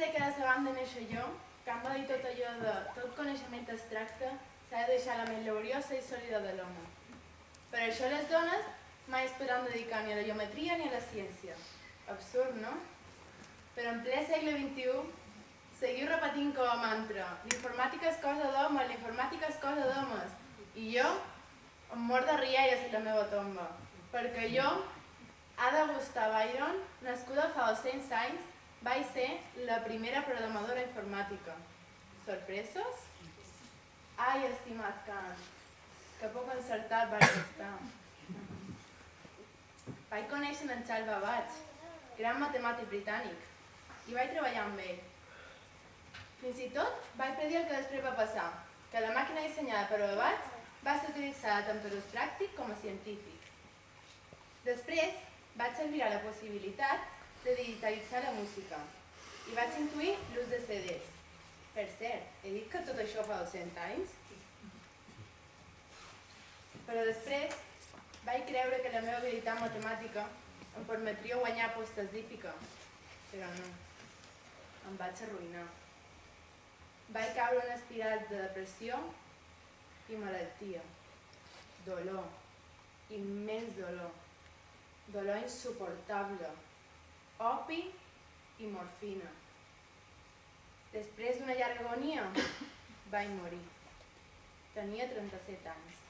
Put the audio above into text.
dècades abans de néixer jo, quan va dir tot allò de tot coneixement abstracte s'ha de deixar la ment laboriosa i sòlida de l'home. Per això les dones mai es podran dedicar ni a la geometria ni a la ciència. Absurd, no? Però en ple segle XXI seguiu repetint com a mantra l'informàtica és cosa d'homes, l'informàtica és cosa d'homes. I jo em mor de rialles a la meva tomba, perquè jo, Ada Gustav Byron, nascuda fa 200 anys, vaig ser la primera programadora informàtica. Sorpresos? Ai, estimat Kant, que poc encertat vaig estar. Vaig conèixer en Charles Babbage, gran matemàtic britànic, i vaig treballar amb ell. Fins i tot vaig predir el que després va passar, que la màquina dissenyada per Babbage va ser utilitzada tant per ús pràctic com a científic. Després vaig servir a la possibilitat de digitalitzar la música i vaig intuir l'ús de CDs. Per cert, he dit que tot això fa 200 anys? Però després vaig creure que la meva habilitat matemàtica em permetria guanyar postes d'hípica, però no, em vaig arruïnar. Vaig caure en una espiral de depressió i malaltia, dolor, immens dolor, dolor insuportable, opi i morfina. Després d'una llarga agonia, vaig morir. Tenia 37 anys.